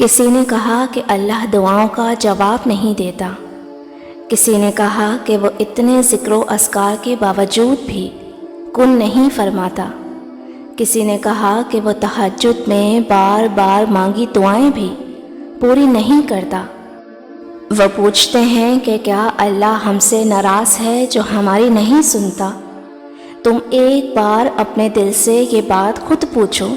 کسی نے کہا کہ اللہ دعاؤں کا جواب نہیں دیتا۔ کسی نے کہا کہ وہ اتنے ذکر و اذکار کے باوجود بھی کن نہیں فرماتا۔ کسی نے کہا کہ وہ تہجد میں بار بار مانگی دعائیں بھی پوری نہیں کرتا۔ وہ پوچھتے ہیں کہ کیا اللہ ہم سے ناراض ہے جو ہماری نہیں سنتا؟ تم ایک بار اپنے دل سے یہ بات خود پوچھو،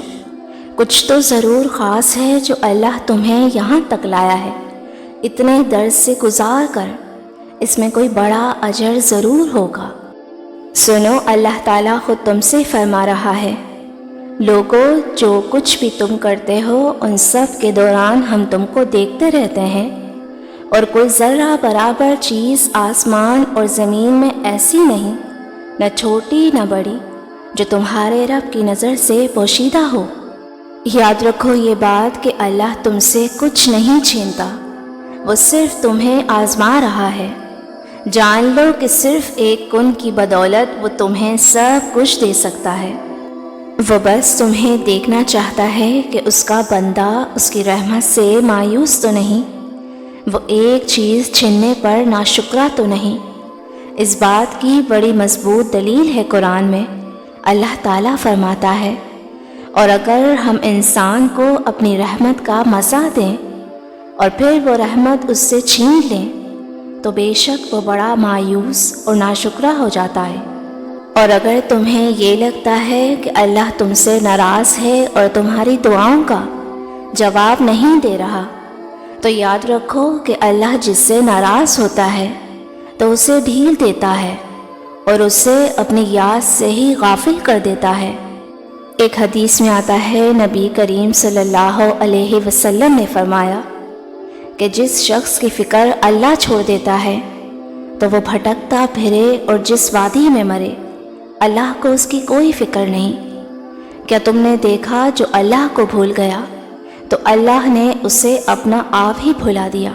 کچھ تو ضرور خاص ہے جو اللہ تمہیں یہاں تک لایا ہے۔ اتنے درد سے گزار کر اس میں کوئی بڑا اجر ضرور ہوگا۔ سنو، اللہ تعالیٰ خود تم سے فرما رہا ہے، لوگو جو کچھ بھی تم کرتے ہو ان سب کے دوران ہم تم کو دیکھتے رہتے ہیں، اور کوئی ذرہ برابر چیز آسمان اور زمین میں ایسی نہیں، نہ چھوٹی نہ بڑی، جو تمہارے رب کی نظر سے پوشیدہ ہو۔ یاد رکھو یہ بات کہ اللہ تم سے کچھ نہیں چھینتا، وہ صرف تمہیں آزما رہا ہے۔ جان لو کہ صرف ایک کن کی بدولت وہ تمہیں سب کچھ دے سکتا ہے۔ وہ بس تمہیں دیکھنا چاہتا ہے کہ اس کا بندہ اس کی رحمت سے مایوس تو نہیں، وہ ایک چیز چھننے پر ناشکرا تو نہیں۔ اس بات کی بڑی مضبوط دلیل ہے قرآن میں۔ اللہ تعالیٰ فرماتا ہے، اور اگر ہم انسان کو اپنی رحمت کا مزہ دیں اور پھر وہ رحمت اس سے چھین لیں تو بے شک وہ بڑا مایوس اور ناشکرا ہو جاتا ہے۔ اور اگر تمہیں یہ لگتا ہے کہ اللہ تم سے ناراض ہے اور تمہاری دعاؤں کا جواب نہیں دے رہا، تو یاد رکھو کہ اللہ جس سے ناراض ہوتا ہے تو اسے ڈھیل دیتا ہے اور اسے اپنی یاد سے ہی غافل کر دیتا ہے۔ ایک حدیث میں آتا ہے، نبی کریم صلی اللہ علیہ وسلم نے فرمایا کہ جس شخص کی فکر اللہ چھوڑ دیتا ہے تو وہ بھٹکتا پھرے اور جس وادی میں مرے اللہ کو اس کی کوئی فکر نہیں۔ کیا تم نے دیکھا جو اللہ کو بھول گیا تو اللہ نے اسے اپنا آپ ہی بھلا دیا۔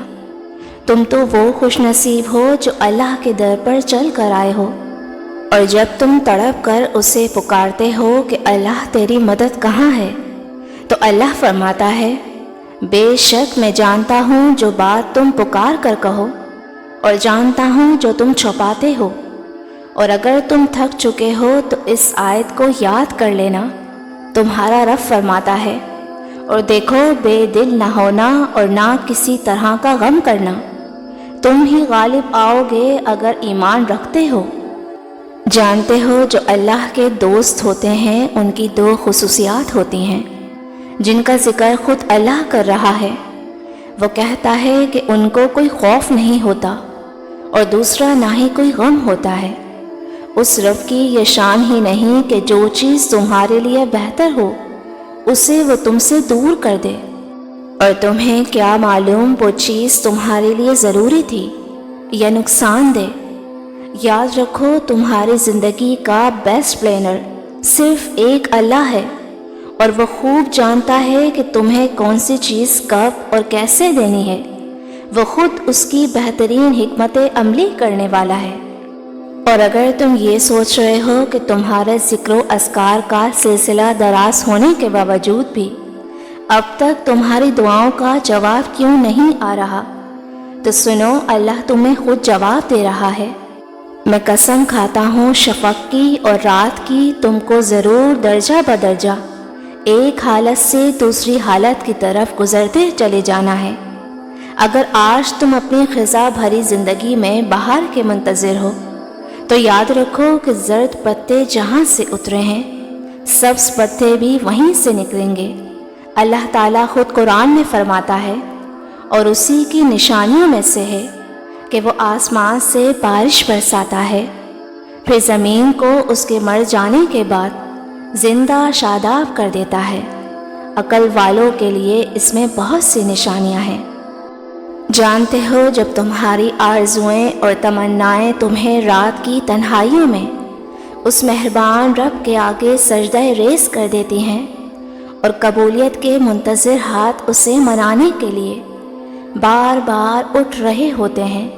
تم تو وہ خوش نصیب ہو جو اللہ کے در پر چل کر آئے ہو، اور جب تم تڑپ کر اسے پکارتے ہو کہ اللہ تیری مدد کہاں ہے، تو اللہ فرماتا ہے، بے شک میں جانتا ہوں جو بات تم پکار کر کہو، اور جانتا ہوں جو تم چھپاتے ہو، اور اگر تم تھک چکے ہو تو اس آیت کو یاد کر لینا۔ تمہارا رب فرماتا ہے، اور دیکھو بے دل نہ ہونا اور نہ کسی طرح کا غم کرنا، تم ہی غالب آؤ گے اگر ایمان رکھتے ہو۔ جانتے ہو جو اللہ کے دوست ہوتے ہیں ان کی دو خصوصیات ہوتی ہیں جن کا ذکر خود اللہ کر رہا ہے۔ وہ کہتا ہے کہ ان کو کوئی خوف نہیں ہوتا اور دوسرا نہ ہی کوئی غم ہوتا ہے۔ اس رب کی یہ شان ہی نہیں کہ جو چیز تمہارے لیے بہتر ہو اسے وہ تم سے دور کر دے، اور تمہیں کیا معلوم وہ چیز تمہارے لیے ضروری تھی یا نقصان دہ۔ یاد رکھو تمہاری زندگی کا بیسٹ پلانر صرف ایک اللہ ہے، اور وہ خوب جانتا ہے کہ تمہیں کون سی چیز کب اور کیسے دینی ہے۔ وہ خود اس کی بہترین حکمت عملی کرنے والا ہے۔ اور اگر تم یہ سوچ رہے ہو کہ تمہارے ذکر و اذکار کا سلسلہ دراز ہونے کے باوجود بھی اب تک تمہاری دعاؤں کا جواب کیوں نہیں آ رہا، تو سنو، اللہ تمہیں خود جواب دے رہا ہے۔ میں قسم کھاتا ہوں شفق کی اور رات کی تم کو ضرور درجہ بدرجہ ایک حالت سے دوسری حالت کی طرف گزرتے چلے جانا ہے۔ اگر آج تم اپنی خزاں بھری زندگی میں باہر کے منتظر ہو تو یاد رکھو کہ زرد پتے جہاں سے اترے ہیں سبز پتے بھی وہیں سے نکلیں گے۔ اللہ تعالیٰ خود قرآن میں فرماتا ہے، اور اسی کی نشانیوں میں سے ہے کہ وہ آسمان سے بارش برساتا ہے، پھر زمین کو اس کے مر جانے کے بعد زندہ شاداب کر دیتا ہے۔ عقل والوں کے لیے اس میں بہت سی نشانیاں ہیں۔ جانتے ہو جب تمہاری آرزوئیں اور تمنائیں تمہیں رات کی تنہائیوں میں اس مہربان رب کے آگے سجدہ ریز کر دیتی ہیں، اور قبولیت کے منتظر ہاتھ اسے منانے کے لیے بار بار اٹھ رہے ہوتے ہیں،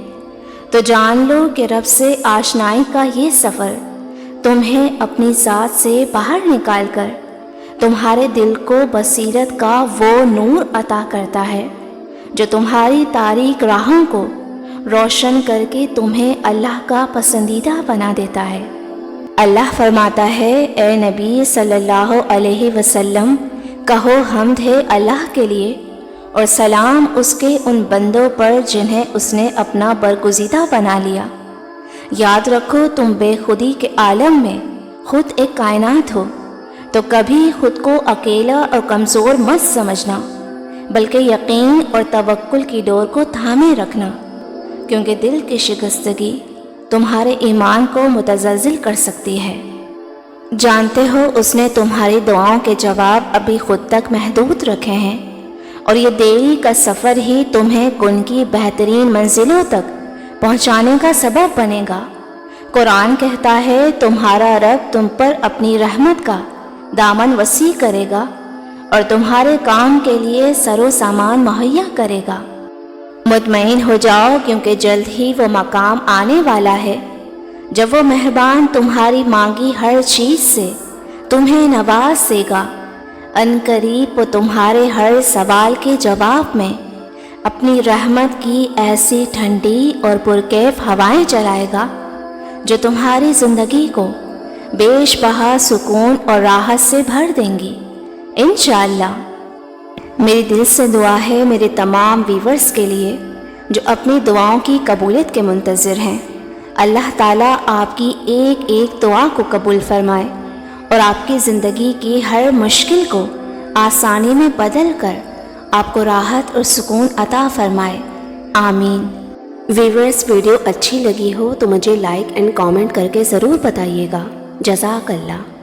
تو جان لو کہ رب سے آشنائی کا یہ سفر تمہیں اپنی ذات سے باہر نکال کر تمہارے دل کو بصیرت کا وہ نور عطا کرتا ہے جو تمہاری تاریک راہوں کو روشن کر کے تمہیں اللہ کا پسندیدہ بنا دیتا ہے۔ اللہ فرماتا ہے، اے نبی صلی اللہ علیہ وسلم، کہو حمد ہے اللہ کے لیے اور سلام اس کے ان بندوں پر جنہیں اس نے اپنا برگزیدہ بنا لیا۔ یاد رکھو تم بے خودی کے عالم میں خود ایک کائنات ہو، تو کبھی خود کو اکیلا اور کمزور مت سمجھنا، بلکہ یقین اور توکل کی ڈور کو تھامے رکھنا، کیونکہ دل کی شکستگی تمہارے ایمان کو متزلزل کر سکتی ہے۔ جانتے ہو اس نے تمہاری دعاؤں کے جواب ابھی خود تک محدود رکھے ہیں، اور یہ دیری کا سفر ہی تمہیں ان کی بہترین منزلوں تک پہنچانے کا سبب بنے گا۔ قرآن کہتا ہے، تمہارا رب تم پر اپنی رحمت کا دامن وسیع کرے گا اور تمہارے کام کے لیے سر و سامان مہیا کرے گا۔ مطمئن ہو جاؤ، کیونکہ جلد ہی وہ مقام آنے والا ہے جب وہ مہربان تمہاری مانگی ہر چیز سے تمہیں نواز دے گا۔ ان قریب وہ تمہارے ہر سوال کے جواب میں اپنی رحمت کی ایسی ٹھنڈی اور پرکیف ہوائیں چلائے گا جو تمہاری زندگی کو بیش بہا سکون اور راحت سے بھر دیں گی انشاءاللہ۔ میری دل سے دعا ہے میرے تمام ویورز کے لیے جو اپنی دعاؤں کی قبولیت کے منتظر ہیں۔ اللہ تعالیٰ آپ کی ایک ایک دعا کو قبول فرمائے اور آپ کی زندگی کی ہر مشکل کو آسانی میں بدل کر آپ کو راحت اور سکون عطا فرمائے، آمین۔ ویورز، ویڈیو اچھی لگی ہو تو مجھے لائک اینڈ کامنٹ کر کے ضرور بتائیے گا۔ جزاک اللہ۔